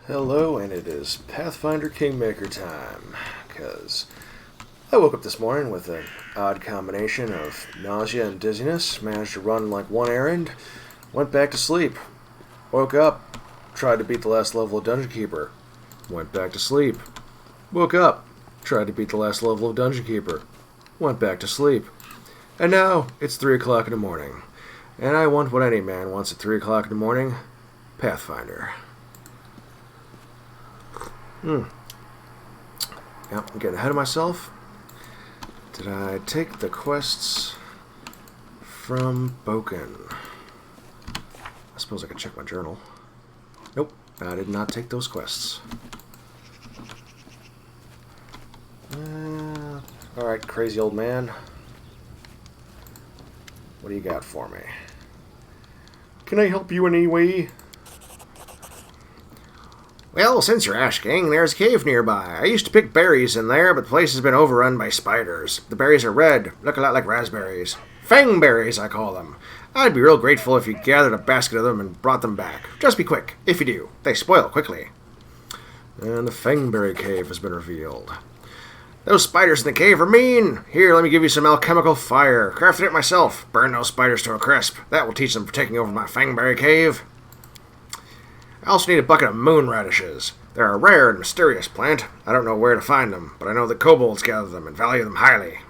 Hello, and it is Pathfinder Kingmaker time, because I woke up this morning with an odd combination of nausea and dizziness, managed to run like one errand, went back to sleep, woke up, tried to beat the last level of Dungeon Keeper, went back to sleep, woke up, tried to beat the last level of Dungeon Keeper, went back to sleep, and now it's 3 o'clock in the morning, and I want what any man wants at 3 o'clock in the morning, Pathfinder. Yep, I'm getting ahead of myself. Did I take the quests from Boken? I suppose I could check my journal. Nope, I did not take those quests. Alright, crazy old man. What do you got for me? Can I help you in any way? Well, since you're asking, there's a cave nearby. I used to pick berries in there, but the place has been overrun by spiders. The berries are red, look a lot like raspberries. Fang berries, I call them. I'd be real grateful if you gathered a basket of them and brought them back. Just be quick. If you do, they spoil quickly. And the Fangberry Cave has been revealed. Those spiders in the cave are mean. Here, let me give you some alchemical fire. Crafted it myself. Burn those spiders to a crisp. That will teach them for taking over my Fangberry Cave. I also need a bucket of moon radishes. They're a rare and mysterious plant. I don't know where to find them, but I know that kobolds gather them and value them highly.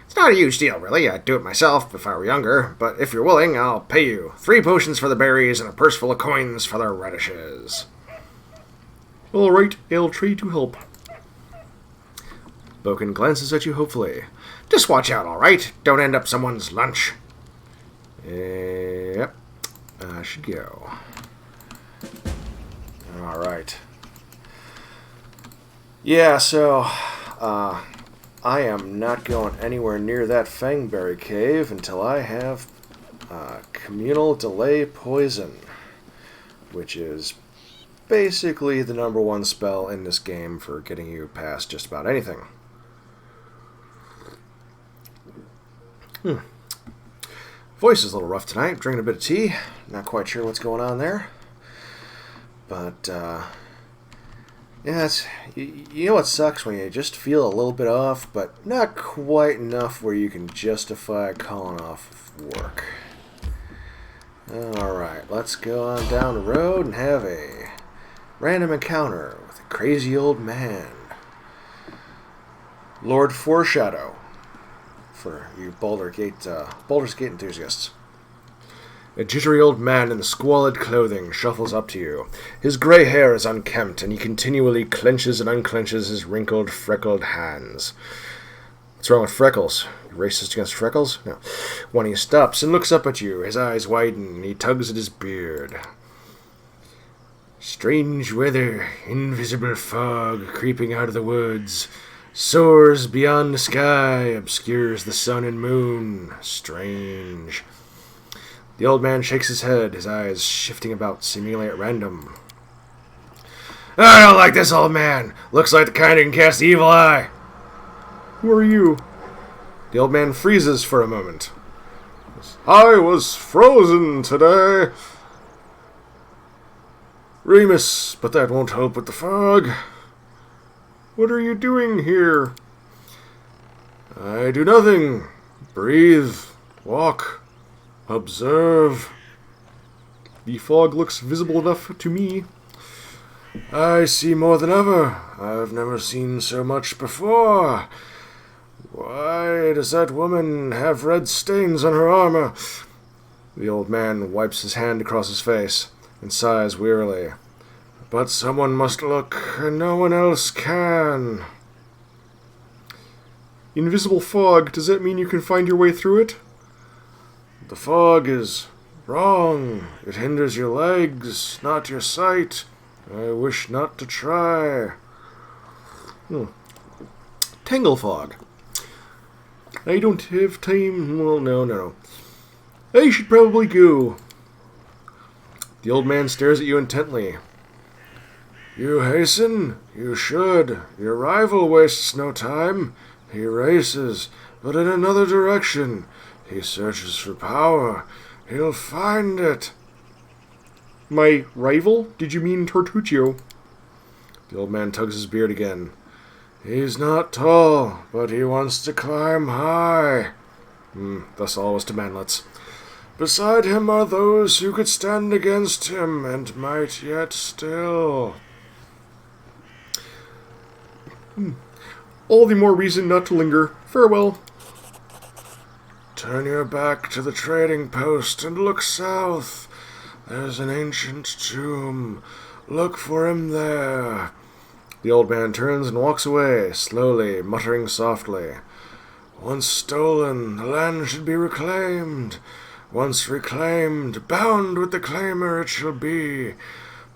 It's not a huge deal, really. I'd do it myself if I were younger, but if you're willing, I'll pay you 3 potions for the berries and a purse full of coins for the radishes. All right, I'll try to help. Boken glances at you hopefully. Just watch out, all right? Don't end up someone's lunch. Yep, I should go. Alright. Yeah, so, I am not going anywhere near that Fangberry Cave until I have communal delay poison, which is basically the #1 spell in this game for getting you past just about anything. Voice is a little rough tonight, drinking a bit of tea, not quite sure what's going on there. But, yeah, you know what sucks when you just feel a little bit off, but not quite enough where you can justify calling off work. Alright, let's go on down the road and have a random encounter with a crazy old man. Lord Foreshadow, for you Baldur's Gate enthusiasts. A jittery old man in squalid clothing shuffles up to you. His gray hair is unkempt, and he continually clenches and unclenches his wrinkled, freckled hands. What's wrong with freckles? You racist against freckles? No. When he stops and looks up at you, his eyes widen, and he tugs at his beard. Strange weather, invisible fog creeping out of the woods, soars beyond the sky, obscures the sun and moon. Strange. The old man shakes his head, his eyes shifting about seemingly at random. I don't like this old man. Looks like the kind who can cast the evil eye. Who are you? The old man freezes for a moment. I was frozen today. Remus, but that won't help with the fog. What are you doing here? I do nothing. Breathe. Walk. Observe. The fog looks visible enough to me. I see more than ever. I've never seen so much before. Why does that woman have red stains on her armor? The old man wipes his hand across his face and sighs wearily. But someone must look, and no one else can. Invisible fog, does that mean you can find your way through it? The fog is wrong. It hinders your legs, not your sight. I wish not to try. Tangle fog. I don't have time. Well, no. I should probably go. The old man stares at you intently. You hasten? You should. Your rival wastes no time. He races, but in another direction. He searches for power. He'll find it. My rival? Did you mean Tortuccio? The old man tugs his beard again. He's not tall, but he wants to climb high. Thus always to manlets. Beside him are those who could stand against him and might yet still. All the more reason not to linger. Farewell. Turn your back to the trading post and look south. There's an ancient tomb. Look for him there. The old man turns and walks away, slowly, muttering softly. Once stolen, the land should be reclaimed. Once reclaimed, bound with the claimer it shall be.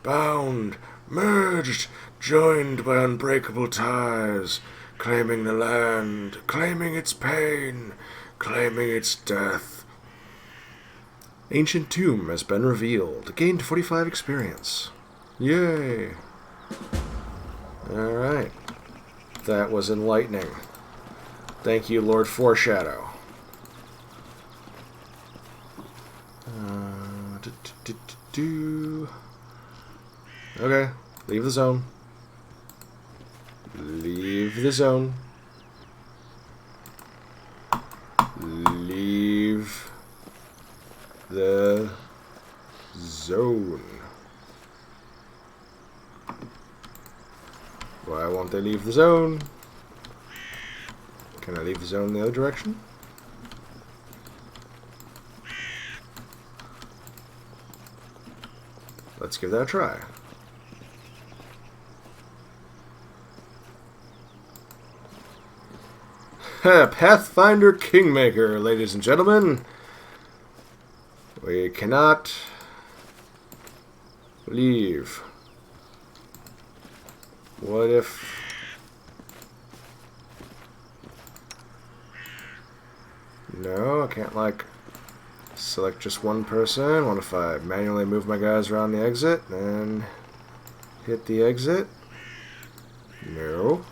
Bound, merged, joined by unbreakable ties. Claiming the land, claiming its pain, claiming its death. Ancient tomb has been revealed. Gained 45 experience. Yay. Alright. That was enlightening. Thank you, Lord Foreshadow. Okay. Leave the zone. Leave the zone. Leave the zone. Why won't they leave the zone? Can I leave the zone in the other direction? Let's give that a try. Pathfinder Kingmaker, ladies and gentlemen. We cannot leave. What if... No, I can't, like, select just one person. What if I manually move my guys around the exit and hit the exit? No.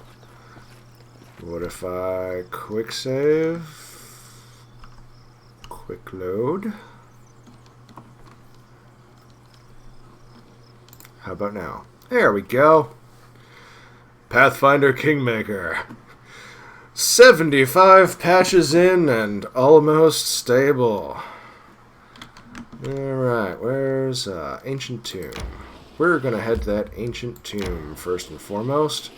What if I quick save? Quick load? How about now? There we go. Pathfinder Kingmaker. 75 patches in and almost stable. Alright, where's Ancient Tomb? We're going to head to that Ancient Tomb first and foremost.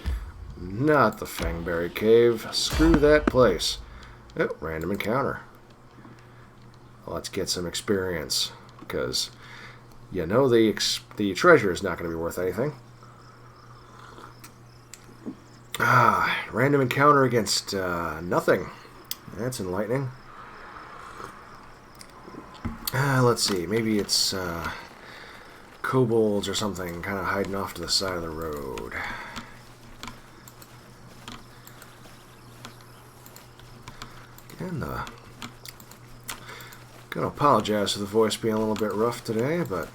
Not the Fangberry Cave. Screw that place. Oh, random encounter. Let's get some experience. Because, you know, the treasure is not going to be worth anything. Random encounter against nothing. That's enlightening. Let's see. Maybe it's kobolds or something kind of hiding off to the side of the road. And gonna apologize for the voice being a little bit rough today, but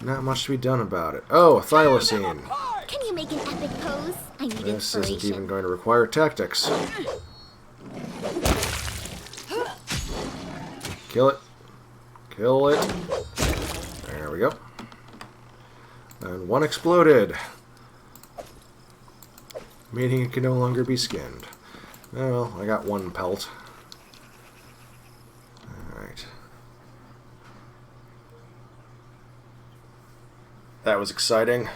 not much to be done about it. Oh, a thylacine. Can you make an epic pose? I need This inspiration. isn't even going to require tactics. Kill it. Kill it. There we go. And one exploded. Meaning it can no longer be skinned. Well, I got one pelt. Alright. That was exciting.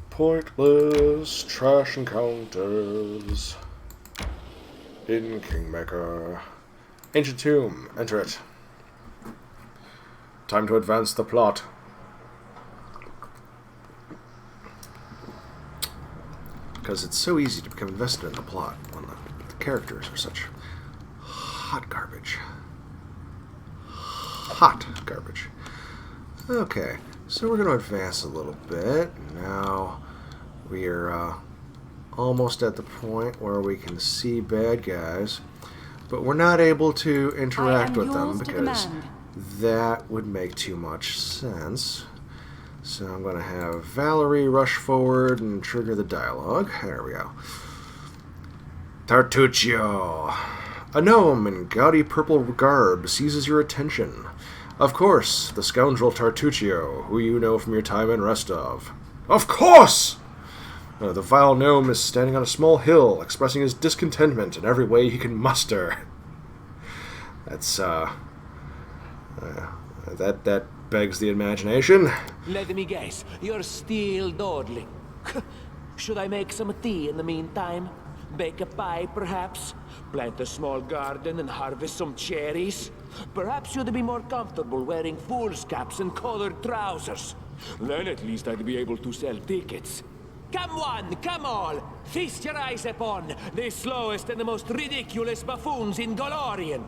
Pointless trash encounters in Kingmaker. Ancient Tomb. Enter it. Time to advance the plot. Because it's so easy to become invested in the plot when the characters are such hot garbage. Hot garbage. Okay, so we're going to advance a little bit. Now we are almost at the point where we can see bad guys, but we're not able to interact with them because that would make too much sense. So I'm going to have Valerie rush forward and trigger the dialogue. There we go. Tartuccio, A gnome in gaudy purple garb seizes your attention. Of course, the scoundrel Tartuccio, who you know from your time in Rostov. Of course! The vile gnome is standing on a small hill, expressing his discontentment in every way he can muster. That's, that begs the imagination. Let me guess, you're still dawdling. Should I make some tea in the meantime? Bake a pie, perhaps? Plant a small garden and harvest some cherries? Perhaps you'd be more comfortable wearing fool's caps and colored trousers. Then at least I'd be able to sell tickets. Come one, come all! Feast your eyes upon the slowest and the most ridiculous buffoons in Golorian!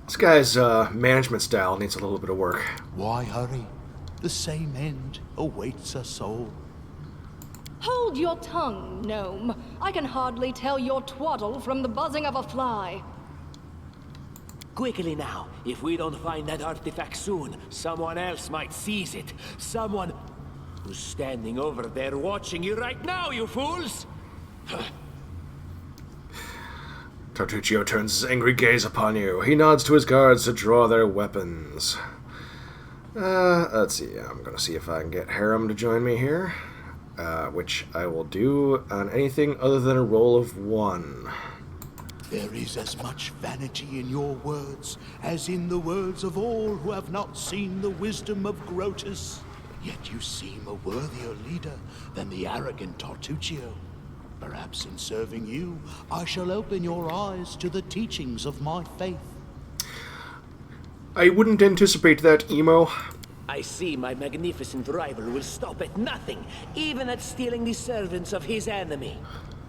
This guy's management style needs a little bit of work. Why hurry? The same end awaits us all. Hold your tongue, gnome. I can hardly tell your twaddle from the buzzing of a fly. Quickly now, if we don't find that artifact soon, someone else might seize it. Someone who's standing over there watching you right now, you fools! Tartuccio turns his angry gaze upon you. He nods to his guards to draw their weapons. Let's see. I'm gonna see if I can get Harem to join me here. Which I will do on anything other than a roll of 1. There is as much vanity in your words as in the words of all who have not seen the wisdom of Grotus. Yet you seem a worthier leader than the arrogant Tartuccio. Perhaps in serving you, I shall open your eyes to the teachings of my faith. I wouldn't anticipate that, Emo. I see my magnificent rival will stop at nothing, even at stealing the servants of his enemy.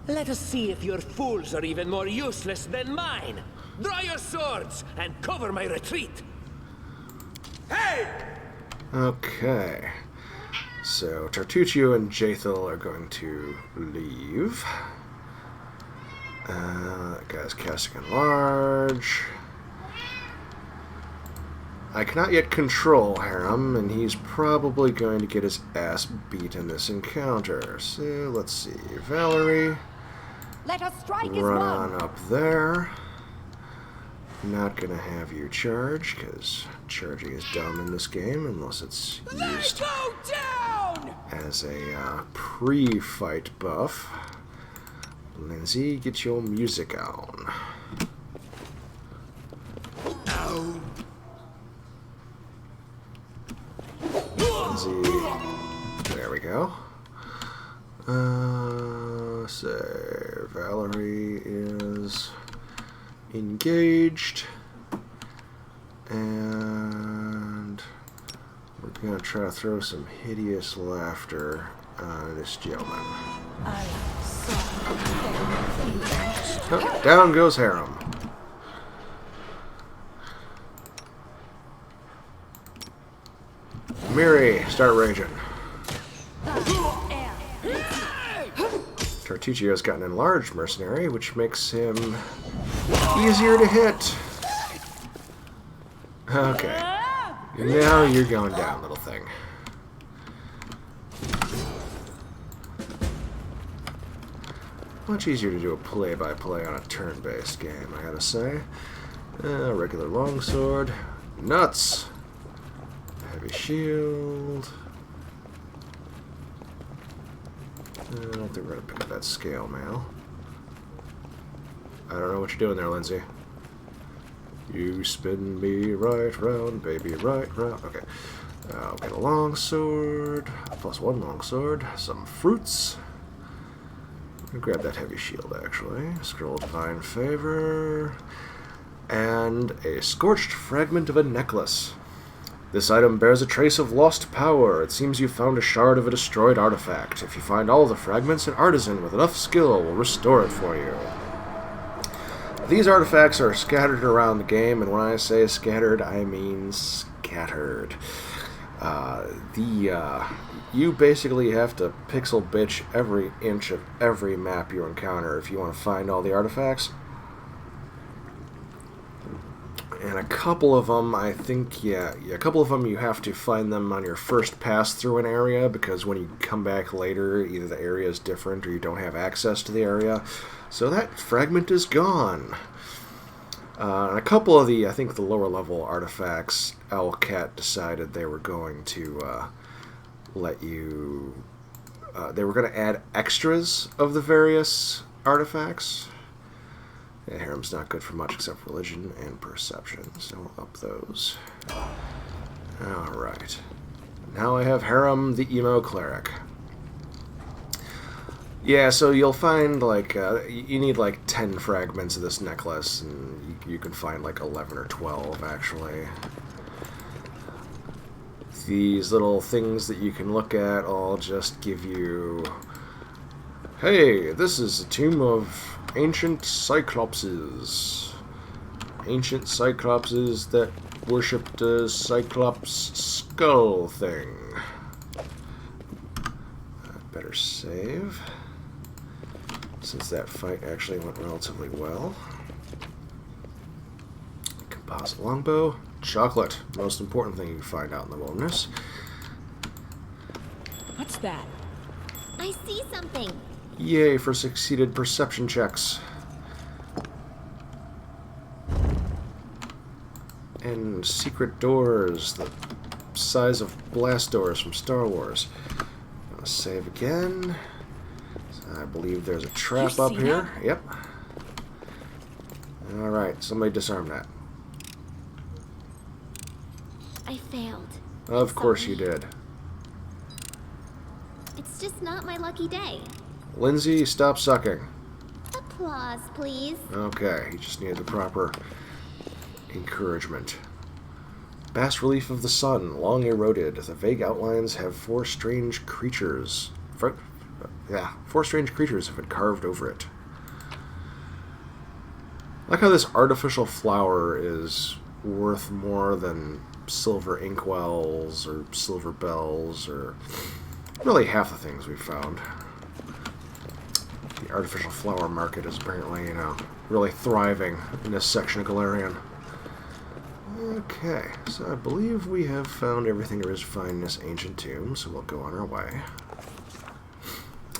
Let us see if your fools are even more useless than mine. Draw your swords and cover my retreat. Hey! Okay. So, Tartuccio and Jathil are going to leave. That guy's casting Enlarge. I cannot yet control Harem, and he's probably going to get his ass beat in this encounter. So, let's see. Valerie, Let us strike as run one. on up there. Not gonna have you charge, because charging is dumb in this game, unless it's used Go down! as a pre-fight buff. Lindsay, get your music on. Lindsay, there we go. So Valerie is engaged, and we're gonna try to throw some hideous laughter on this gentleman. Oh, down goes Harem. Miri, start raging. Tartuccio's got an enlarged mercenary, which makes him easier to hit. Okay. Now you're going down, little thing. Much easier to do a play-by-play on a turn-based game, I gotta say. Regular longsword. Nuts! Heavy shield. I don't think we're gonna pick up that scale mail. I don't know what you're doing there, Lindsay. You spin me right round, baby, right round. Okay. I'll get a longsword. +1 longsword. Some fruits. I'm gonna grab that heavy shield, actually. Scroll Divine Favor. And a scorched fragment of a necklace. This item bears a trace of lost power. It seems you found a shard of a destroyed artifact. If you find all the fragments, an artisan with enough skill will restore it for you. These artifacts are scattered around the game, and when I say scattered, I mean scattered. You basically have to pixel bitch every inch of every map you encounter if you want to find all the artifacts. And a couple of them, I think, a couple of them you have to find them on your first pass through an area, because when you come back later, either the area is different or you don't have access to the area. So that fragment is gone. And a couple of I think the lower level artifacts, Owlcat decided they were going to let you... they were going to add extras of the various artifacts. Yeah, Harem's not good for much except religion and perception, so we'll up those. Alright. Now I have Harem, the emo cleric. Yeah, so you'll find, like, you need, like, 10 fragments of this necklace, and you can find, like, 11 or 12, actually. These little things that you can look at all just give you... Hey, this is a tomb of ancient Cyclopses. Ancient Cyclopses that worshipped a Cyclops skull thing. I'd better save, since that fight actually went relatively well. Composite longbow. Chocolate. Most important thing you can find out in the wilderness. What's that? I see something. Yay for succeeded perception checks. And secret doors, the size of blast doors from Star Wars. I'm gonna save again. So I believe there's a trap up here. That? Yep. Alright, somebody disarm that. I failed. Of course Sorry. you did. It's just not my lucky day. Lindsay, stop sucking. Applause, please. Okay, he just needed the proper encouragement. Bas relief of the sun, long eroded. The vague outlines have four strange creatures. Four strange creatures have been carved over it. I like how this artificial flower is worth more than silver inkwells or silver bells or really half the things we've found. The artificial flower market is apparently, really thriving in this section of Galarian. Okay, so I believe we have found everything there is to find in this ancient tomb, so we'll go on our way.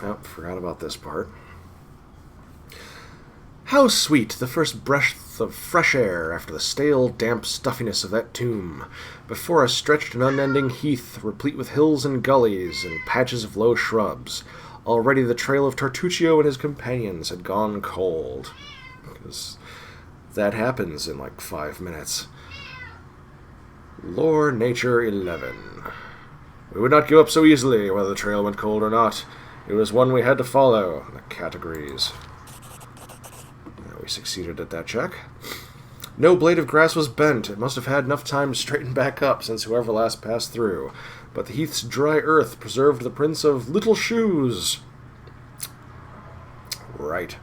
Oh, forgot about this part. How sweet the first breath of fresh air after the stale, damp stuffiness of that tomb. Before us stretched an unending heath, replete with hills and gullies and patches of low shrubs. Already the trail of Tartuccio and his companions had gone cold. Because that happens in like 5 minutes. Lore Nature 11. We would not give up so easily, whether the trail went cold or not. It was one we had to follow. The categories. We succeeded at that check. No blade of grass was bent. It must have had enough time to straighten back up since whoever last passed through. But the heath's dry earth preserved the prints of little shoes. Right.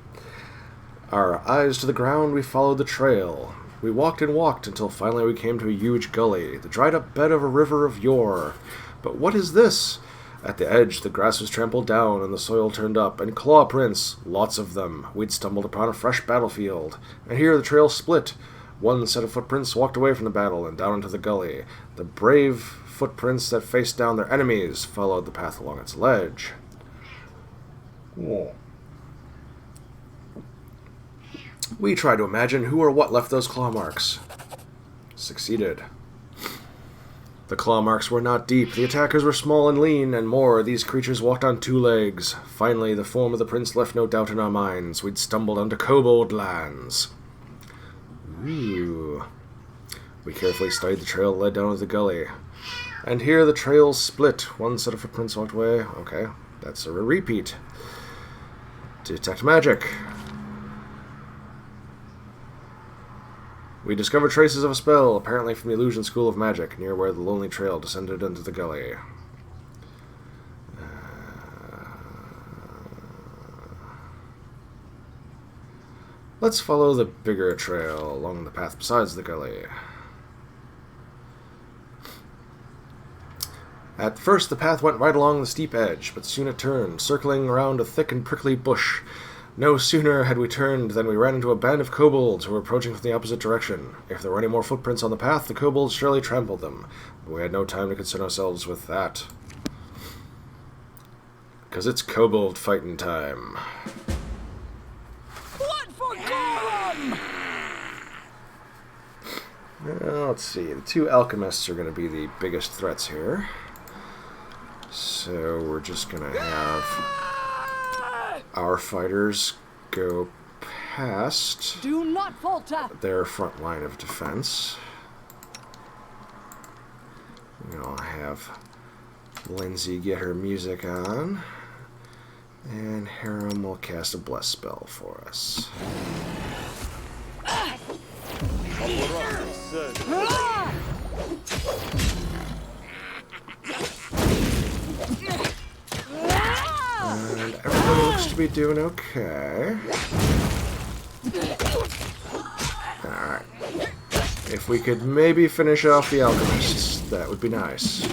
Our eyes to the ground, we followed the trail. We walked and walked until finally we came to a huge gully, the dried-up bed of a river of yore. But what is this? At the edge, the grass was trampled down and the soil turned up, and claw prints, lots of them. We'd stumbled upon a fresh battlefield. And here the trail split. One set of footprints walked away from the battle and down into the gully. The brave footprints that faced down their enemies followed the path along its ledge. Whoa. We tried to imagine who or what left those claw marks. Succeeded. The claw marks were not deep. The attackers were small and lean, and more, these creatures walked on 2 legs. Finally, the form of the prince left no doubt in our minds. We'd stumbled onto kobold lands. Ooh. We carefully studied the trail that led down to the gully. And here the trails split. One set of footprints walked away. Okay, that's a repeat. Detect magic. We discovered traces of a spell, apparently from the Illusion School of Magic, near where the lonely trail descended into the gully. Let's follow the bigger trail along the path besides the gully. At first, the path went right along the steep edge, but soon it turned, circling around a thick and prickly bush. No sooner had we turned than we ran into a band of kobolds who were approaching from the opposite direction. If there were any more footprints on the path, the kobolds surely trampled them. But we had no time to concern ourselves with that. Because it's kobold fighting time. Let's see. The two alchemists are going to be the biggest threats here. So we're just going to have our fighters go past Do not falter! their front line of defense. We'll have Lindsay get her music on, and Harem will cast a bless spell for us. And everybody looks to be doing okay. Alright. If we could maybe finish off the alchemists, that would be nice.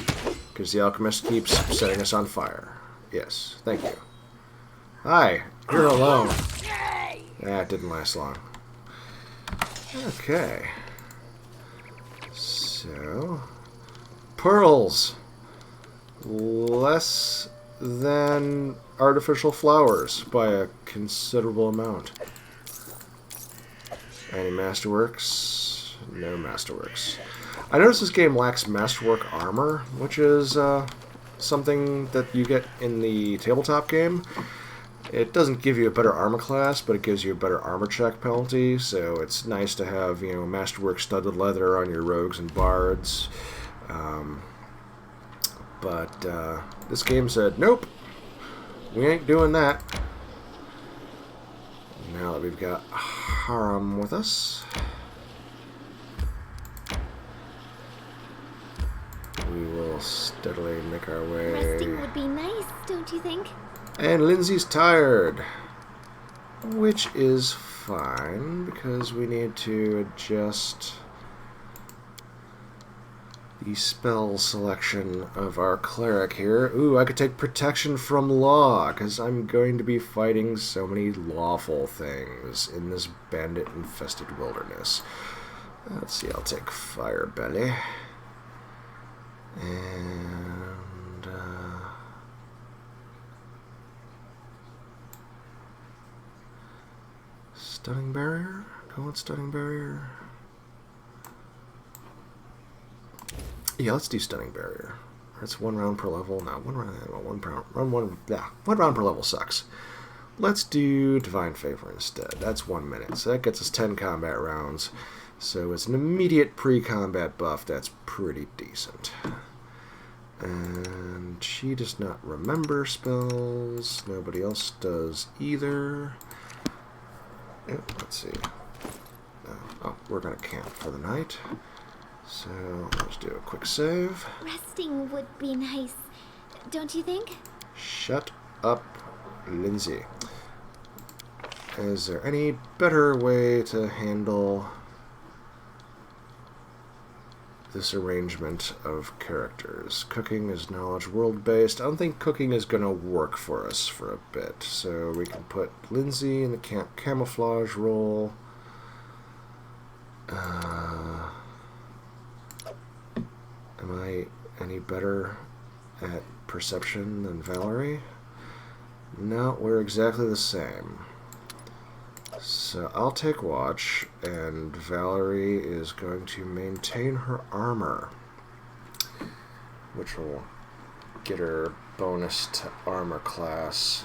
Because the alchemist keeps setting us on fire. Yes, thank you. Hi, you're alone. That didn't last long. Okay. So, pearls. Less than artificial flowers by a considerable amount. Any masterworks? No masterworks. I noticed this game lacks masterwork armor, which is something that you get in the tabletop game. It doesn't give you a better armor class, but it gives you a better armor check penalty, so it's nice to have, you know, masterwork studded leather on your rogues and bards. But this game said, nope, we ain't doing that. Now that we've got Harem with us, we will steadily make our way. Resting would be nice, don't you think? And Lindsay's tired, which is fine because we need to adjust the spell selection of our cleric here. Ooh, I could take protection from law because I'm going to be fighting so many lawful things in this bandit-infested wilderness. Let's see, I'll take Fire Belly. And Stunning Barrier? Go with Stunning Barrier. Yeah, let's do Stunning Barrier. That's 1 round per level. No, one round per level sucks. Let's do Divine Favor instead. That's 1 minute. So that gets us 10 combat rounds. So it's an immediate pre-combat buff. That's pretty decent. And she does not remember spells. Nobody else does either. Let's see. Oh, we're going to camp for the night. So let's do a quick save. Resting would be nice, don't you think? Shut up, Lindsay. Is there any better way to handle this arrangement of characters? Cooking is knowledge world-based. I don't think cooking is going to work for us for a bit. So we can put Lindsay in the camouflage role. Am I any better at perception than Valerie? No, we're exactly the same. So I'll take watch, and Valerie is going to maintain her armor, which will get her bonus to armor class.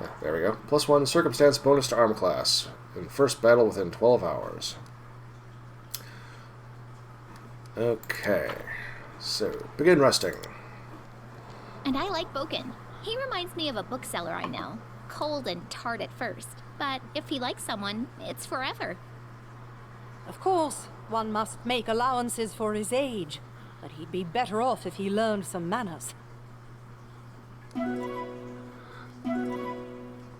Yeah, there we go. +1 circumstance bonus to armor class in first battle within 12 hours. Okay, so begin resting. And I like Boken. He reminds me of a bookseller I know. Cold and tart at first, but if he likes someone, it's forever. Of course, one must make allowances for his age, but he'd be better off if he learned some manners.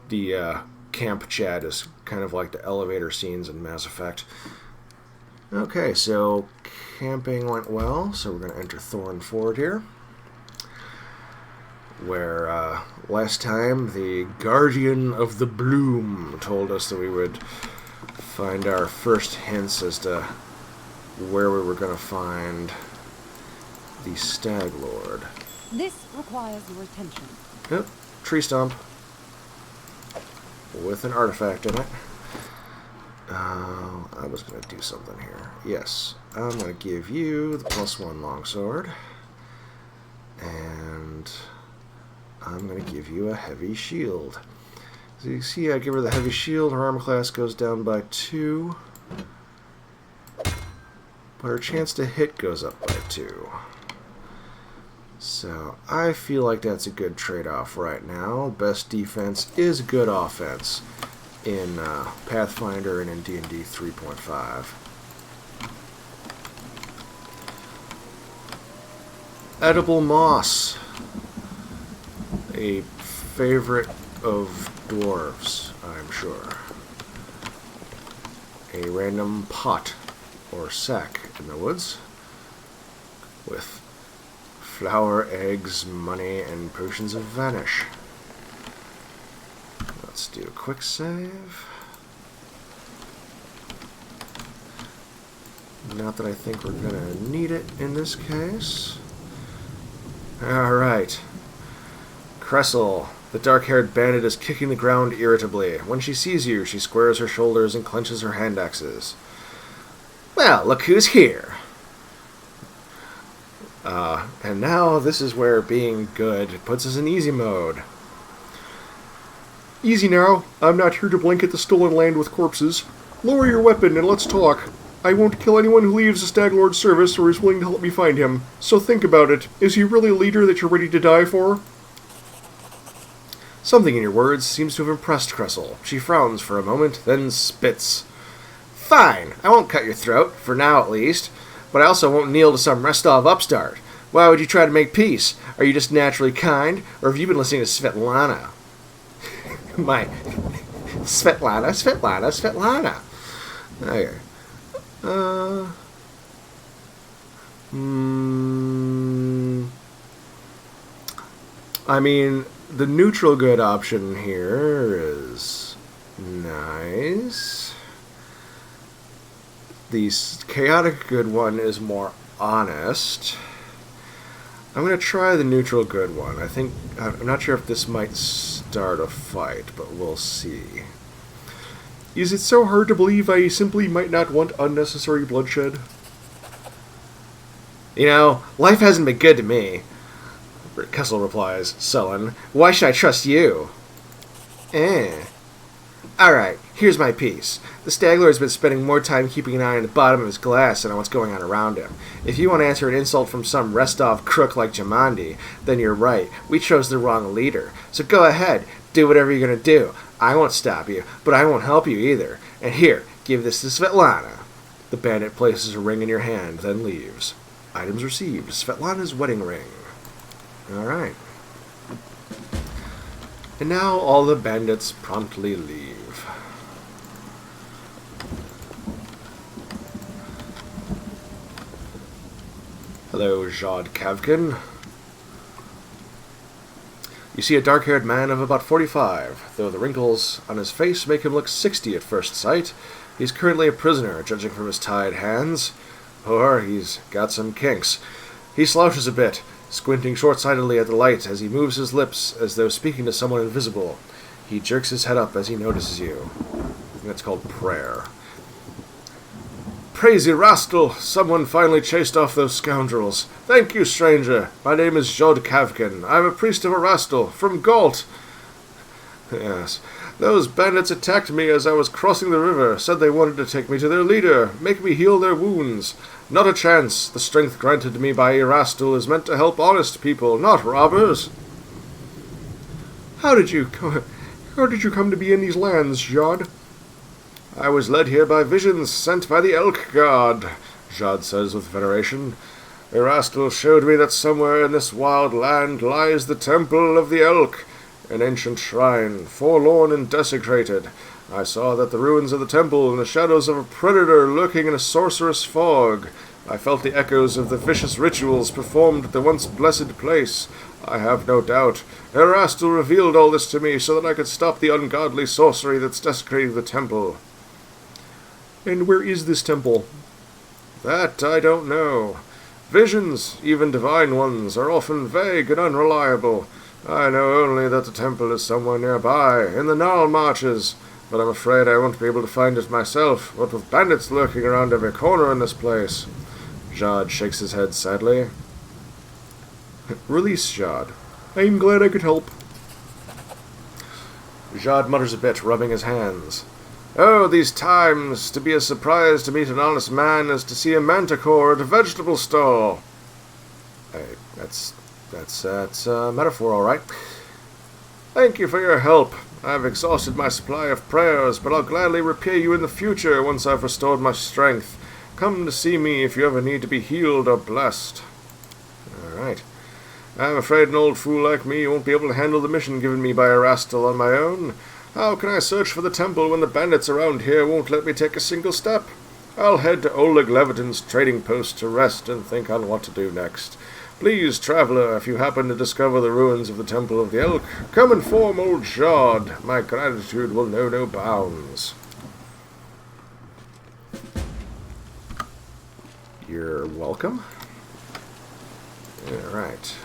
The camp chat is kind of like the elevator scenes in Mass Effect. Okay, so camping went well, so we're going to enter Thorn Ford here, where last time the Guardian of the Bloom told us that we would find our first hints as to where we were going to find the Stag Lord. This requires your attention. Yep, tree stump with an artifact in it. I was going to do something here. Yes, I'm going to give you the +1 longsword. And I'm going to give you a heavy shield. So you see, I give her the heavy shield, her armor class goes down by 2. But her chance to hit goes up by 2. So I feel like that's a good trade-off right now. Best defense is good offense in Pathfinder and in D&D 3.5. Edible moss. A favorite of dwarves, I'm sure. A random pot or sack in the woods with flour, eggs, money, and potions of vanish. Let's do a quick save. Not that I think we're gonna need it in this case. Alright. Cressel, the dark-haired bandit, is kicking the ground irritably. When she sees you, she squares her shoulders and clenches her hand axes. Well, look who's here. And now this is where being good puts us in easy mode. Easy now. I'm not here to blanket the stolen land with corpses. Lower your weapon and let's talk. I won't kill anyone who leaves the Stag Lord's service or is willing to help me find him. So think about it. Is he really a leader that you're ready to die for? Something in your words seems to have impressed Cressel. She frowns for a moment, then spits. Fine, I won't cut your throat, for now at least, but I also won't kneel to some Restov upstart. Why would you try to make peace? Are you just naturally kind, or have you been listening to Svetlana? My... Svetlana. Okay. I mean, the neutral good option here is nice. The chaotic good one is more honest. I'm going to try the neutral good one. I'm not sure if this might start a fight, but we'll see. Is it so hard to believe I simply might not want unnecessary bloodshed? You know, life hasn't been good to me. Kessel replies, sullen. Why should I trust you? Alright, here's my piece. The Stagler has been spending more time keeping an eye on the bottom of his glass than on what's going on around him. If you want to answer an insult from some Restov crook like Jamandi, then you're right. We chose the wrong leader. So go ahead, do whatever you're going to do. I won't stop you, but I won't help you either. And here, give this to Svetlana. The bandit places a ring in your hand, then leaves. Items received. Svetlana's wedding ring. Alright. And now all the bandits promptly leave. Hello, Jod Kavkin. You see a dark-haired man of about 45, though the wrinkles on his face make him look 60 at first sight. He's currently a prisoner, judging from his tied hands. Or he's got some kinks. He slouches a bit, squinting short-sightedly at the light as he moves his lips as though speaking to someone invisible. He jerks his head up as he notices you. That's called prayer. Praise Erastil! Someone finally chased off those scoundrels. Thank you, stranger. My name is Jod Kavkin. I'm a priest of Erastil, from Galt. Yes. Those bandits attacked me as I was crossing the river, said they wanted to take me to their leader, make me heal their wounds. Not a chance. The strength granted to me by Erastil is meant to help honest people, not robbers. How did you come to be in these lands, Jod? I was led here by visions sent by the Elk God, Jod says with veneration. Erastil showed me that somewhere in this wild land lies the Temple of the Elk, an ancient shrine, forlorn and desecrated. I saw that the ruins of the temple and the shadows of a predator lurking in a sorcerous fog. I felt the echoes of the vicious rituals performed at the once blessed place. I have no doubt. Erastil revealed all this to me so that I could stop the ungodly sorcery that's desecrating the temple. And where is this temple? That I don't know. Visions, even divine ones, are often vague and unreliable. I know only that the temple is somewhere nearby, in the Gnarl Marches. but I'm afraid I won't be able to find it myself, what with bandits lurking around every corner in this place. Jad shakes his head sadly. Release Jad. I'm glad I could help. Jad mutters a bit, rubbing his hands. Oh, these times! To be as surprised to meet an honest man as to see a manticore at a vegetable stall. Hey, that's a metaphor, all right. Thank you for your help. I've exhausted my supply of prayers, but I'll gladly repay you in the future once I've restored my strength. Come to see me if you ever need to be healed or blessed. All right. I'm afraid an old fool like me won't be able to handle the mission given me by Erastil on my own. How can I search for the temple when the bandits around here won't let me take a single step? I'll head to Oleg Levitin's trading post to rest and think on what to do next. Please, traveler, if you happen to discover the ruins of the Temple of the Elk, come inform old Jad. My gratitude will know no bounds. You're welcome. Alright.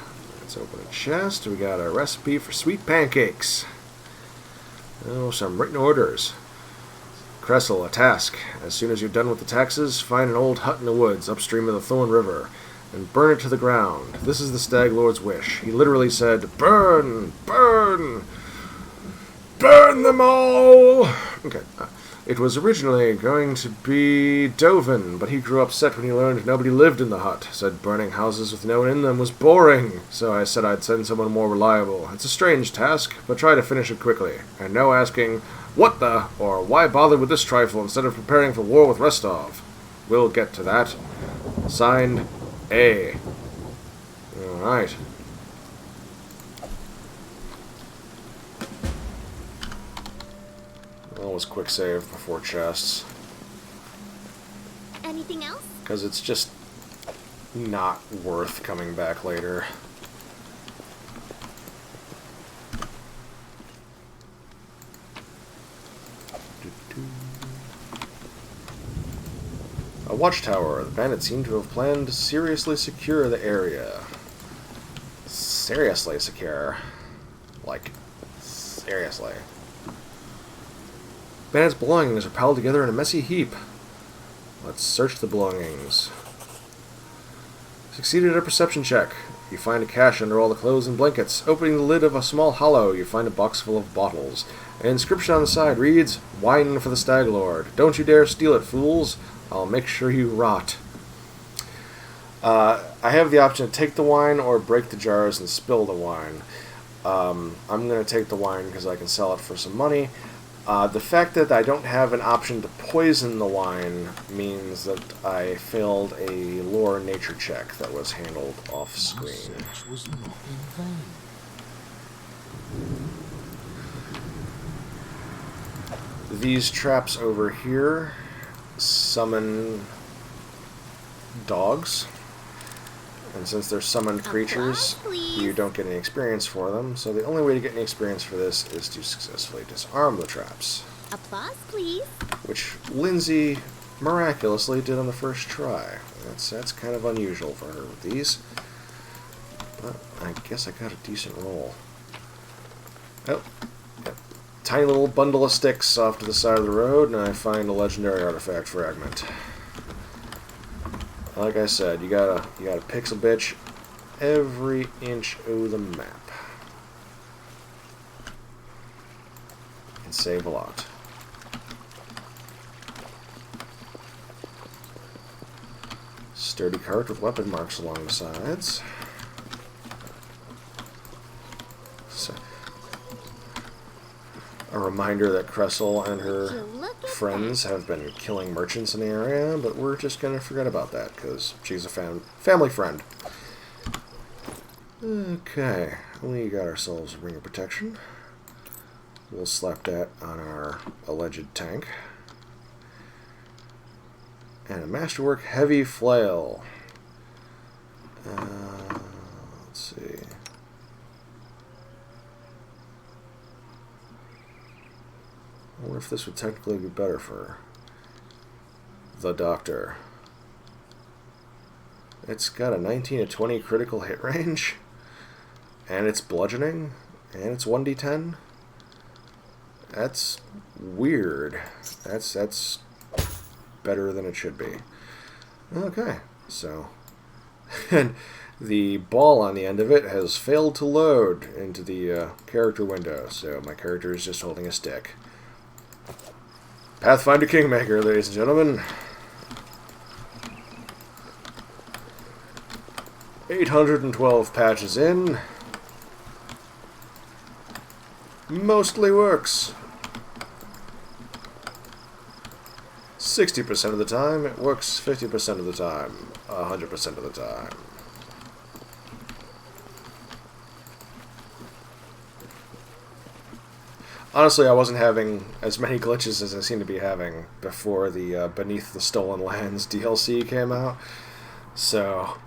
Let's open a chest. We got a recipe for sweet pancakes. Oh, some written orders. Kressel, a task. As soon as you're done with the taxes, find an old hut in the woods upstream of the Thorn River and burn it to the ground. This is the Stag Lord's wish. He literally said, burn! Burn! Burn them all! Okay. It was originally going to be Dovin, but he grew upset when he learned nobody lived in the hut. Said burning houses with no one in them was boring, so I said I'd send someone more reliable. It's a strange task, but try to finish it quickly. And no asking, what the, or why bother with this trifle instead of preparing for war with Rostov? We'll get to that. Signed, A. Alright. Always quick save before chests. Anything else? Because it's just not worth coming back later. A watchtower. The bandits seem to have planned to seriously secure the area. Seriously secure. Like, seriously. Bandits' belongings are piled together in a messy heap. Let's search the belongings. Succeeded at a perception check. You find a cache under all the clothes and blankets. Opening the lid of a small hollow, you find a box full of bottles. An inscription on the side reads, Wine for the Stag Lord. Don't you dare steal it, fools. I'll make sure you rot. I have the option to take the wine or break the jars and spill the wine. I'm going to take the wine because I can sell it for some money. The fact that I don't have an option to poison the wine means that I failed a lore nature check that was handled off screen. Search was not in vain. These traps over here summon dogs. And since they're summoned creatures, you don't get any experience for them. So the only way to get any experience for this is to successfully disarm the traps. Applause, please. Which Lindsay miraculously did on the first try. That's kind of unusual for her with these. But I guess I got a decent roll. Oh, yep. Tiny little bundle of sticks off to the side of the road, and I find a legendary artifact fragment. Like I said, you gotta pixel bitch every inch of the map. And save a lot. Sturdy cart with weapon marks along the sides. So, a reminder that Kressel and her friends have been killing merchants in the area, but we're just going to forget about that because she's a family friend. Okay, we got ourselves a ring of protection. We'll slap that on our alleged tank. And a masterwork heavy flail. Let's see. I wonder if this would technically be better for the Doctor. It's got a 19 to 20 critical hit range, and it's bludgeoning, and it's 1d10. That's weird. That's better than it should be. Okay, so... and the ball on the end of it has failed to load into the character window, so my character is just holding a stick. Pathfinder Kingmaker, ladies and gentlemen. 812 patches in. Mostly works. 60% of the time, it works 50% of the time, 100% of the time. Honestly, I wasn't having as many glitches as I seemed to be having before the Beneath the Stolen Lands DLC came out. So,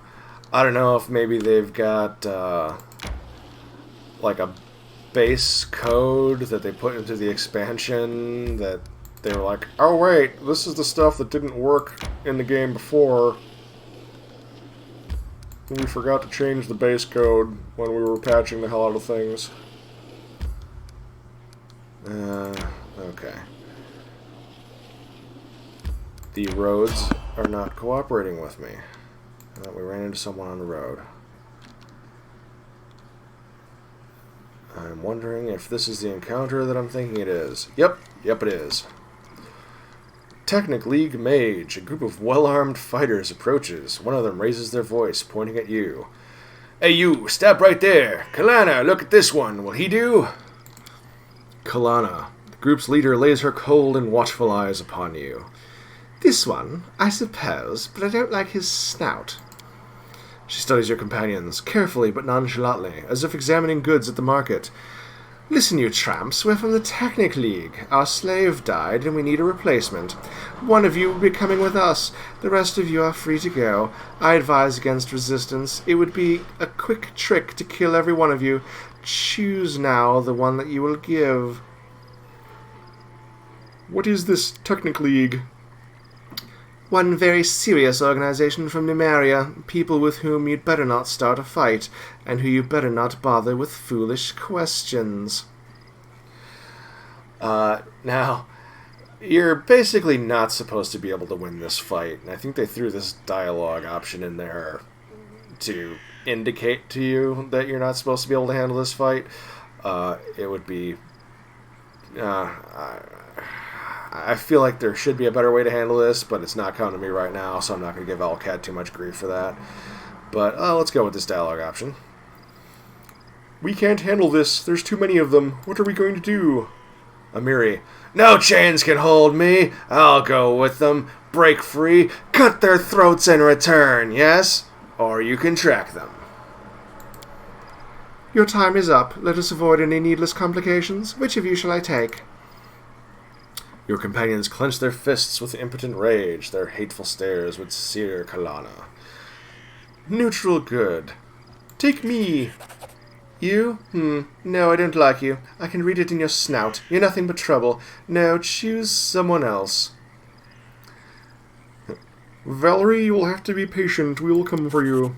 I don't know if maybe they've got like a base code that they put into the expansion that they were like, oh wait, this is the stuff that didn't work in the game before. We forgot to change the base code when we were patching the hell out of things. Okay. The roads are not cooperating with me. We ran into someone on the road. I'm wondering if this is the encounter that I'm thinking it is. Yep, it is. Technic League Mage. A group of well-armed fighters approaches. One of them raises their voice, pointing at you. Hey you, stop right there. Kalana, look at this one. Will he do? Kalana. The group's leader lays her cold and watchful eyes upon you. This one, I suppose, but I don't like his snout. She studies your companions, carefully but nonchalantly, as if examining goods at the market. Listen, you tramps, we're from the Technic League. Our slave died, and we need a replacement. One of you will be coming with us. The rest of you are free to go. I advise against resistance. It would be a quick trick to kill every one of you. Choose now the one that you will give. What is this Technic League? One very serious organization from Numeria, people with whom you'd better not start a fight, and who you better not bother with foolish questions. Now, you're basically not supposed to be able to win this fight, and I think they threw this dialogue option in there to indicate to you that you're not supposed to be able to handle this fight. It would be... I feel like there should be a better way to handle this, but it's not coming to me right now, so I'm not going to give Alcat too much grief for that. But let's go with this dialogue option. We can't handle this. There's too many of them. What are we going to do? Amiri. No chains can hold me. I'll go with them. Break free. Cut their throats in return, yes? Or you can track them. Your time is up. Let us avoid any needless complications. Which of you shall I take? Your companions clench their fists with impotent rage. Their hateful stares would sear Kalana. Neutral good. Take me. You? No, I don't like you. I can read it in your snout. You're nothing but trouble. No, choose someone else. Valerie, you will have to be patient. We will come for you.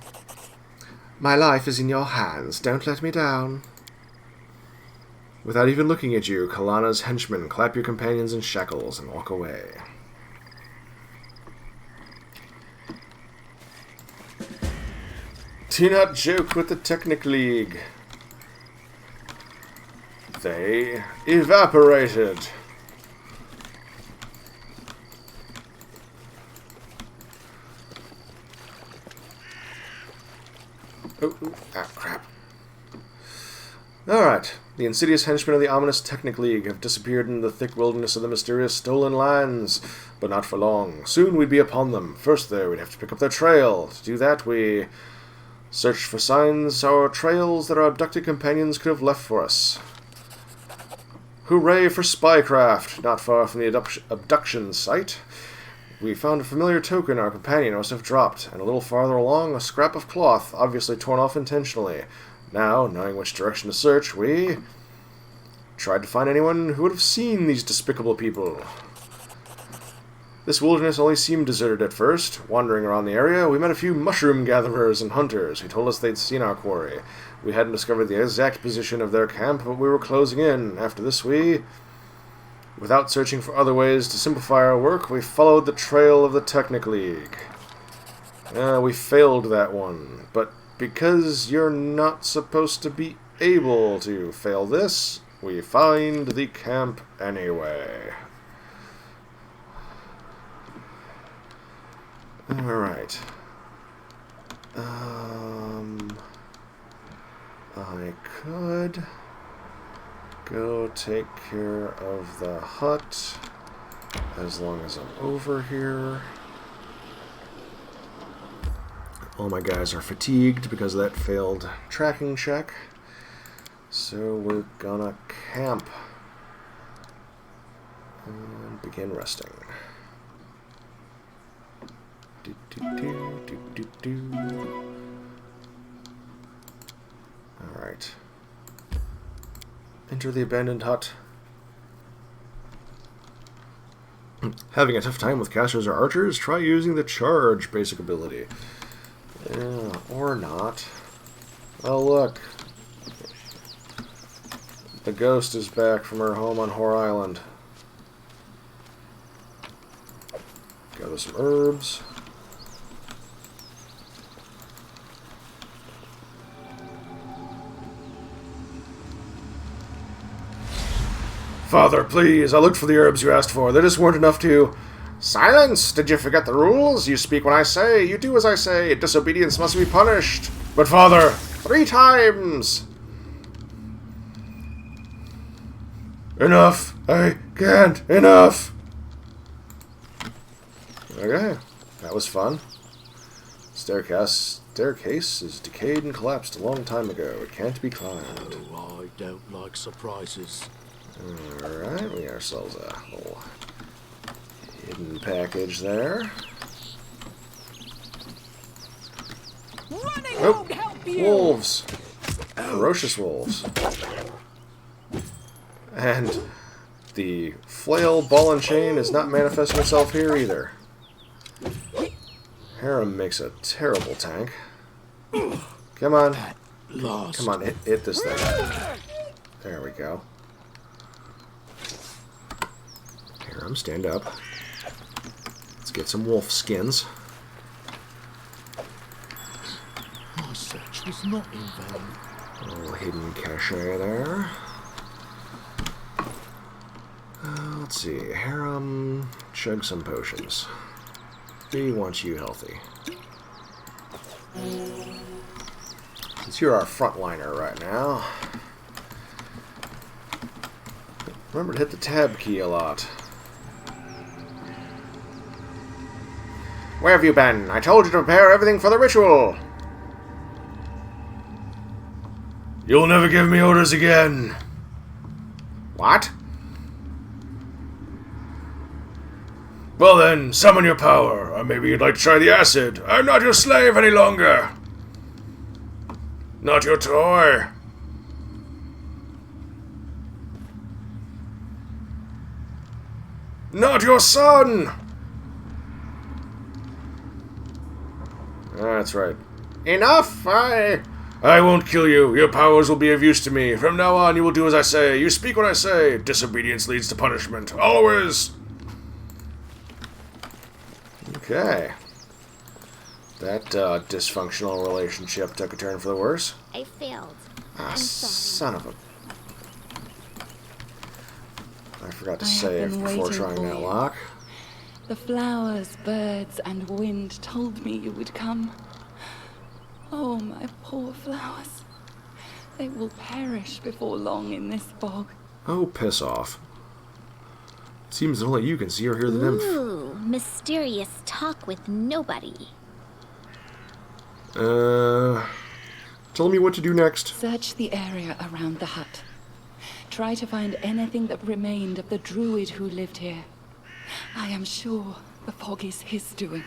My life is in your hands. Don't let me down. Without even looking at you, Kalana's henchmen clap your companions in shackles and walk away. Do not joke with the Technic League. They evaporated. Crap. Alright. The insidious henchmen of the ominous Technic League have disappeared in the thick wilderness of the mysterious Stolen Lands, but not for long. Soon we'd be upon them. First, though, we'd have to pick up their trail. To do that, we search for signs or trails that our abducted companions could have left for us. Hooray for spycraft! Not far from the abduction site, we found a familiar token our companion must have dropped, and a little farther along, a scrap of cloth, obviously torn off intentionally. Now, knowing which direction to search, we tried to find anyone who would have seen these despicable people. This wilderness only seemed deserted at first. Wandering around the area, we met a few mushroom gatherers and hunters who told us they'd seen our quarry. We hadn't discovered the exact position of their camp, but we were closing in. After this, we Without searching for other ways to simplify our work, we followed the trail of the Technic League. We failed that one, but because you're not supposed to be able to fail this, we find the camp anyway. Alright. I could go take care of the hut as long as I'm over here. All my guys are fatigued because of that failed tracking check. So we're gonna camp and begin resting. Do, do, do, do, do, do. Alright. Enter the abandoned hut. Having a tough time with casters or archers? Try using the charge basic ability. Or not. Oh look. The ghost is back from her home on Whore Island. Gather some herbs. Father, please, I looked for the herbs you asked for. There just weren't enough to... Silence! Did you forget the rules? You speak when I say, you do as I say. Disobedience must be punished. But Father, 3 times! Enough! I can't! Enough! Okay, that was fun. Staircase is decayed and collapsed a long time ago. It can't be climbed. Oh, I don't like surprises. Alright, we got ourselves a little hidden package there. Running Oh, won't help you. wolves! Ferocious wolves. And the flail ball and chain is not manifesting itself here either. Harem makes a terrible tank. Come on. Lost. Come on, hit this thing. There we go. Harem, stand up. Let's get some wolf skins. My search was not in vain. A little hidden cache there. Let's see. Harem, chug some potions. He wants you healthy. Since you're our frontliner right now, remember to hit the tab key a lot. Where have you been? I told you to prepare everything for the ritual. You'll never give me orders again. What? Well then, summon your power, or maybe you'd like to try the acid. I'm not your slave any longer. Not your toy. Not your son. That's right. Enough! I won't kill you. Your powers will be of use to me. From now on, you will do as I say. You speak what I say. Disobedience leads to punishment. Always! Okay. That dysfunctional relationship took a turn for the worse. I failed. Ah, I'm sorry. son of a... I forgot to I have save been before waiting trying for that you. lock. The flowers, birds, and wind told me you would come. Oh, my poor flowers. They will perish before long in this bog. Oh, piss off. Seems that only you can see or hear the nymph. Ooh, mysterious talk with nobody. Tell me what to do next. Search the area around the hut. Try to find anything that remained of the druid who lived here. I am sure the fog is his doing.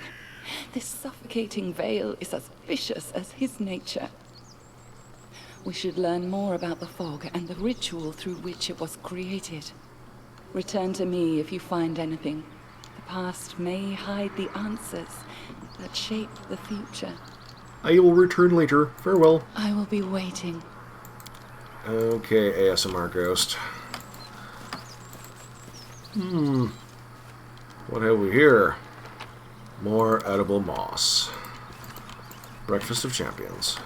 This suffocating veil is as vicious as his nature. We should learn more about the fog and the ritual through which it was created. Return to me if you find anything. The past may hide the answers that shape the future. I will return later. Farewell. I will be waiting. Okay, ASMR Ghost. What have we here? More edible moss. Breakfast of champions.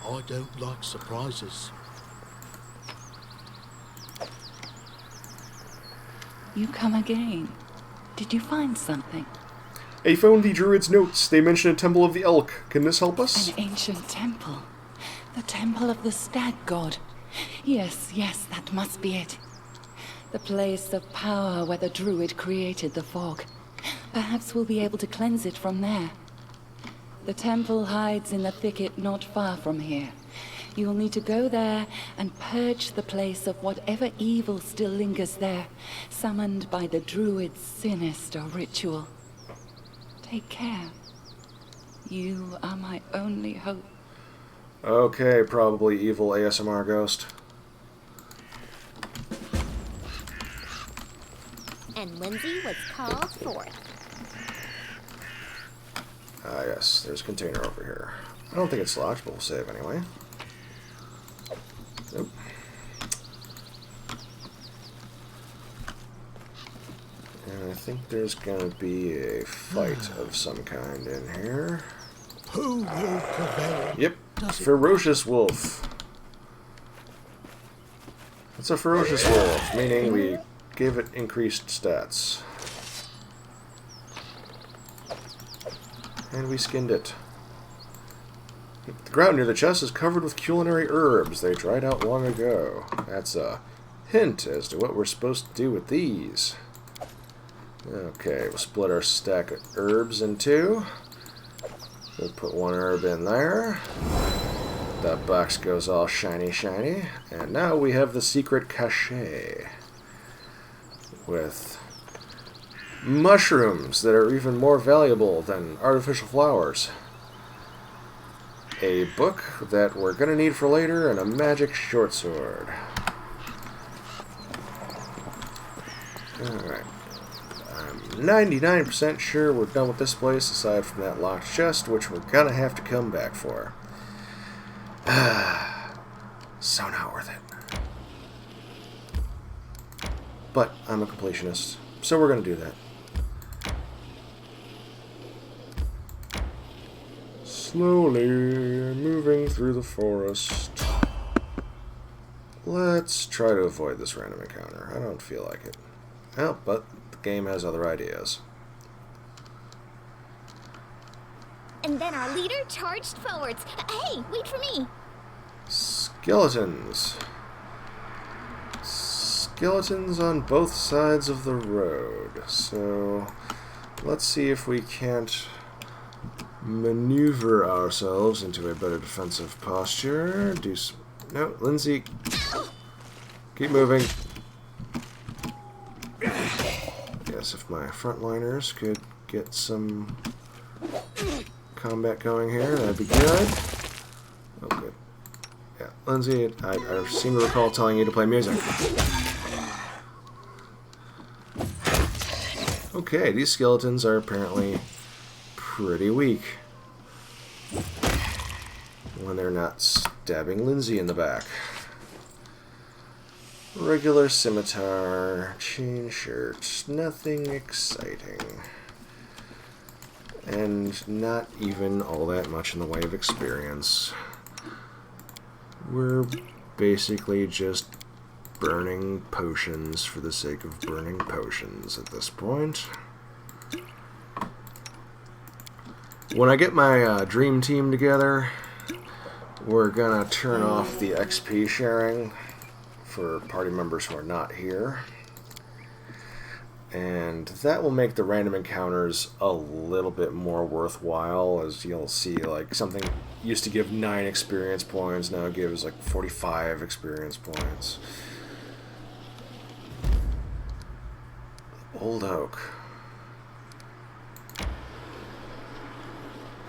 I don't like surprises. You come again. Did you find something? I found the druid's notes. They mention a temple of the elk. Can this help us? An ancient temple. The temple of the stag god. Yes, that must be it. The place of power where the druid created the fog. Perhaps we'll be able to cleanse it from there. The temple hides in the thicket not far from here. You'll need to go there and purge the place of whatever evil still lingers there, summoned by the druid's sinister ritual. Take care. You are my only hope. Okay, probably evil ASMR ghost. And Lindsay was called forth. Ah, yes, there's a container over here. I don't think it's locked, but we'll save anyway. Nope. And I think there's gonna be a fight of some kind in here. Who will prevail? Yep, ferocious wolf. It's a ferocious wolf, meaning we give it increased stats. And we skinned it. The ground near the chest is covered with culinary herbs. They dried out long ago. That's a hint as to what we're supposed to do with these. Okay, we'll split our stack of herbs in two. We'll put one herb in there. That box goes all shiny. And now we have the secret cache. With mushrooms that are even more valuable than artificial flowers. A book that we're going to need for later, and a magic short sword. Alright. I'm 99% sure we're done with this place, aside from that locked chest, which we're going to have to come back for. So not worth it. But I'm a completionist, so we're going to do that. Slowly moving through the forest. Let's try to avoid this random encounter. I don't feel like it. Well, but the game has other ideas. And then our leader charged forwards. Hey, wait for me. Skeletons. Skeletons on both sides of the road. So let's see if we can't maneuver ourselves into a better defensive posture. No, Lindsay. Keep moving. Yes, if my frontliners could get some combat going here, that'd be good. Oh, good. Yeah, Lindsay, I seem to recall telling you to play music. Okay, these skeletons are apparently pretty weak when they're not stabbing Lindsay in the back. Regular scimitar, chain shirt, nothing exciting. And not even all that much in the way of experience. We're basically just burning potions for the sake of burning potions at this point. When I get my dream team together, we're gonna turn off the XP sharing for party members who are not here. And that will make the random encounters a little bit more worthwhile, as you'll see, like, something used to give 9 experience points, now gives like 45 experience points. Old Oak.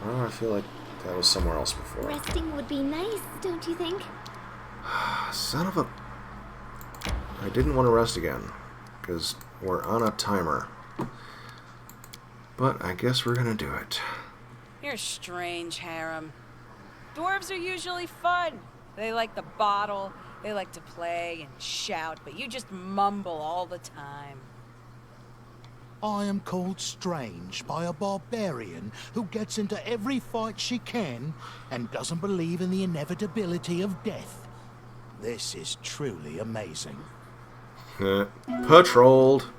Oh, I feel like that was somewhere else before. Resting would be nice, don't you think? Son of a... I didn't want to rest again, because we're on a timer. But I guess we're gonna do it. You're strange, Harem. Dwarves are usually fun. They like the bottle, they like to play and shout, but you just mumble all the time. I am called strange by a barbarian who gets into every fight she can and doesn't believe in the inevitability of death. This is truly amazing. Patrolled.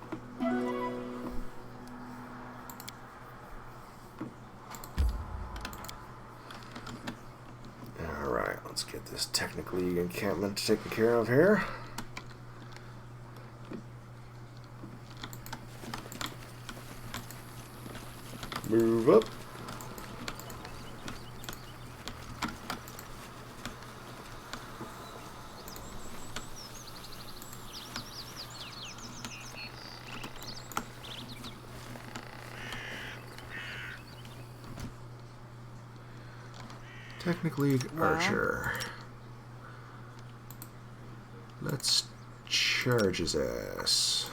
Alright, let's get this technically encampment taken care of here. Move up. Technically, Archer. Let's charge his ass.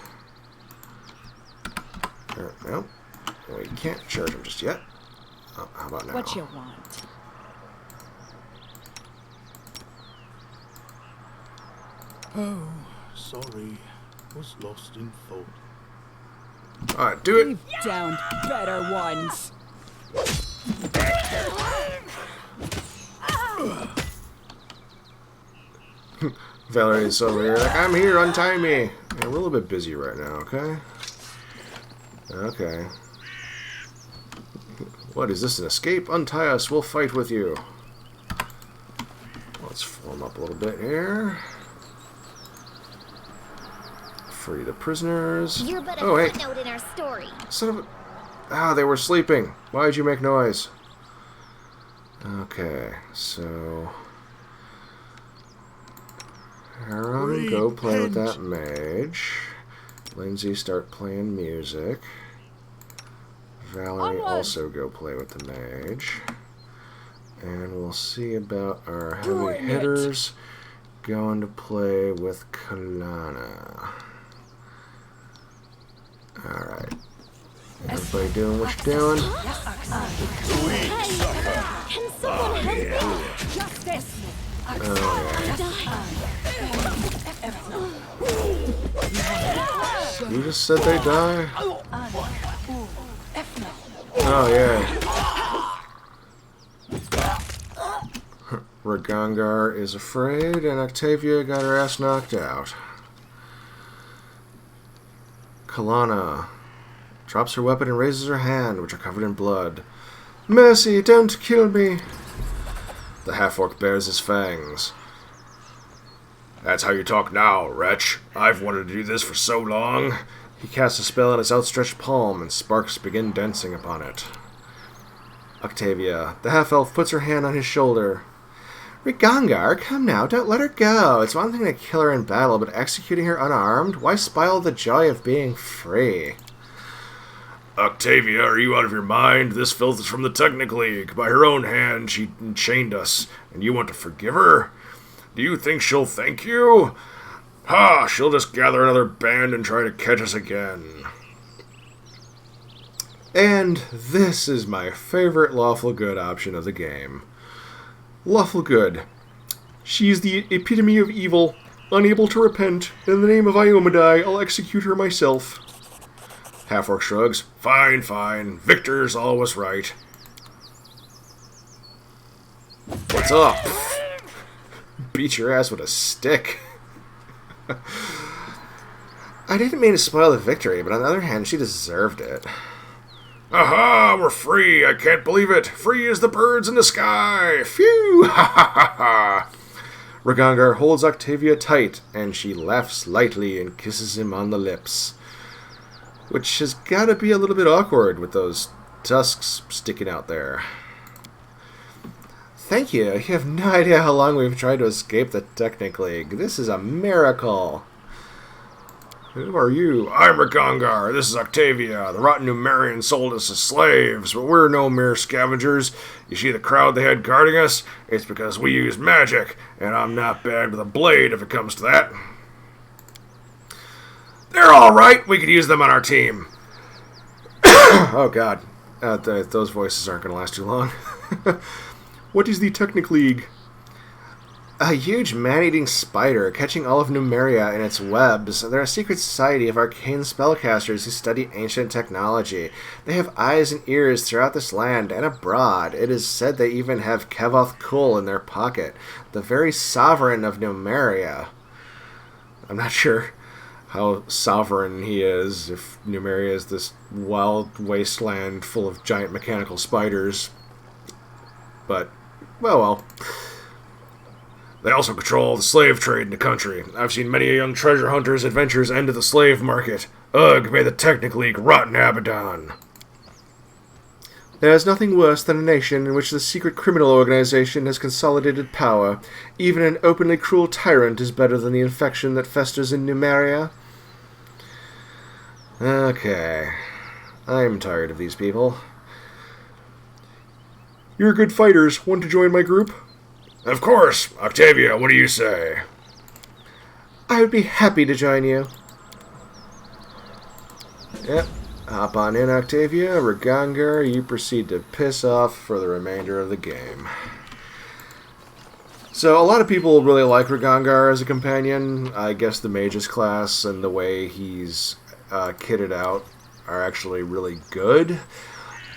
No. We can't charge him just yet. Oh, how about now? What you want? Oh, sorry. Was lost in thought. Alright, do it. We've downed better ones. Valerie's over here like, I'm here, untie me. Yeah, we're a little bit busy right now, okay? Okay. What, is this an escape? Untie us, we'll fight with you. Let's form up a little bit here. Free the prisoners. You're but a Oh, hey. footnote in our story. Son of a... Ah, they were sleeping. Why'd you make noise? Okay, so... Harem, go play with that mage. Lindsay, start playing music. Valerie, also go play with the mage. And we'll see about our heavy hitters going to play with Kalana. Alright. Everybody doing what you're doing? Can someone help me? Justice! You just said they die? Oh, yeah. Ragangar is afraid, and Octavia got her ass knocked out. Kalana drops her weapon and raises her hand, which are covered in blood. Mercy, don't kill me! The half-orc bares his fangs. That's how you talk now, wretch. I've wanted to do this for so long. He casts a spell on his outstretched palm, and sparks begin dancing upon it. Octavia, the half-elf, puts her hand on his shoulder. Ragangar, come now, don't let her go. It's one thing to kill her in battle, but executing her unarmed? Why spoil the joy of being free? Octavia, are you out of your mind? This filth is from the Technic League. By her own hand, she chained us, and you want to forgive her? Do you think she'll thank you? Ha! She'll just gather another band and try to catch us again. And this is my favorite lawful good option of the game. Lawful good. She is the epitome of evil, unable to repent. In the name of Iomadai, I'll execute her myself. Half-orc shrugs. Fine, fine. Victor's always right. What's up? Beat your ass with a stick. I didn't mean to spoil the victory, but on the other hand, she deserved it. Aha! We're free! I can't believe it! Free as the birds in the sky! Phew! Ha ha ha ha! Ragangar holds Octavia tight, and she laughs lightly and kisses him on the lips. Which has got to be a little bit awkward with those tusks sticking out there. Thank you. You have no idea how long we've tried to escape the Technic League. This is a miracle. Who are you? I'm Ragangar. This is Octavia. The rotten Numerians sold us as slaves, but we're no mere scavengers. You see the crowd they had guarding us? It's because we use magic, and I'm not bad with a blade if it comes to that. They're all right. We could use them on our team. Oh, God. Those voices aren't going to last too long. What is the Technic League? A huge man-eating spider catching all of Numeria in its webs. They're a secret society of arcane spellcasters who study ancient technology. They have eyes and ears throughout this land and abroad. It is said they even have Kevoth Kul in their pocket, the very sovereign of Numeria. I'm not sure how sovereign he is if Numeria is this wild wasteland full of giant mechanical spiders. But, well. They also control the slave trade in the country. I've seen many a young treasure hunter's adventures end of the slave market. Ugh, may the Technic League rot in Abaddon. There is nothing worse than a nation in which the secret criminal organization has consolidated power. Even an openly cruel tyrant is better than the infection that festers in Numeria. Okay. I'm tired of these people. You're good fighters. Want to join my group? Of course. Octavia, what do you say? I would be happy to join you. Yep. Hop on in, Octavia. Regangar, you proceed to piss off for the remainder of the game. So, a lot of people really like Regangar as a companion. I guess the Mage's class and the way he's kitted out are actually really good.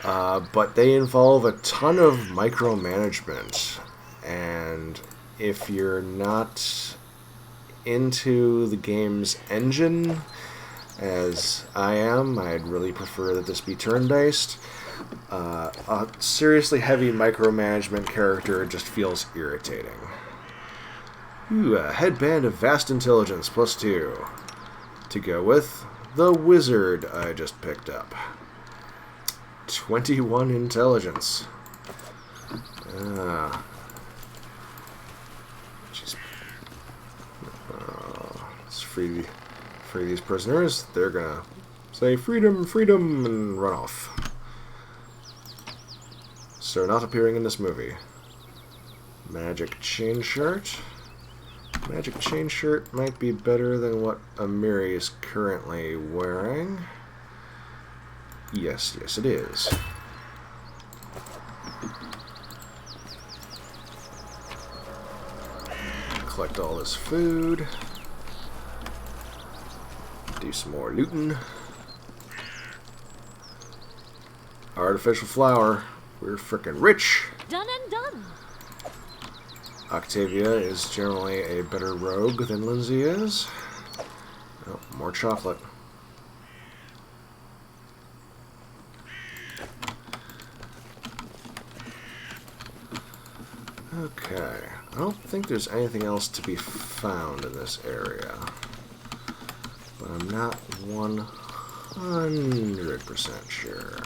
But they involve a ton of micromanagement. And if you're not into the game's engine, as I am, I'd really prefer that this be turn-based. A seriously heavy micromanagement character just feels irritating. Ooh, a headband of vast intelligence +2. To go with the wizard I just picked up. 21 intelligence. Let's free these prisoners. They're gonna say freedom, freedom, and run off. So not appearing in this movie. Magic chain shirt. Magic chain shirt might be better than what Amiri is currently wearing. Yes, it is. Collect all this food. Do some more looting. Artificial flower. We're frickin' rich. Done and done. Octavia is generally a better rogue than Lindsay is. Oh, more chocolate. Okay. I don't think there's anything else to be found in this area. But I'm not 100% sure.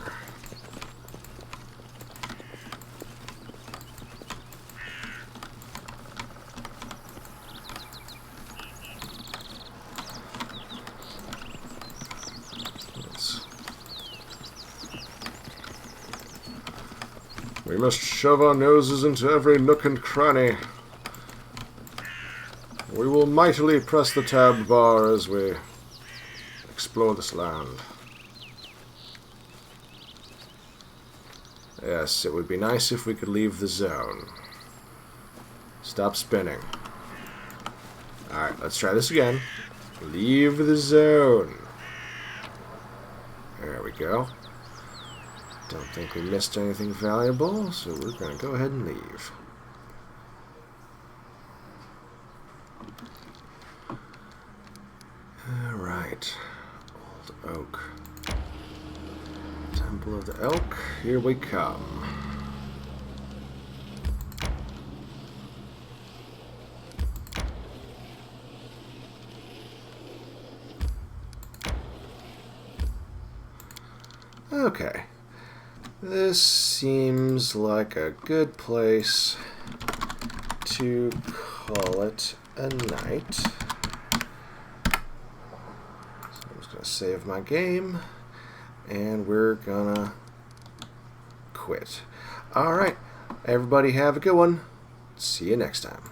We must shove our noses into every nook and cranny. We will mightily press the tab bar as we explore this land. Yes, it would be nice if we could leave the zone. Stop spinning. Alright, let's try this again. Leave the zone. There we go. Don't think we missed anything valuable, so we're going to go ahead and leave. Alright. Old Oak. Temple of the Elk. Here we come. Okay. This seems like a good place to call it a night. So I'm just going to save my game, and we're going to quit. Alright, everybody have a good one. See you next time.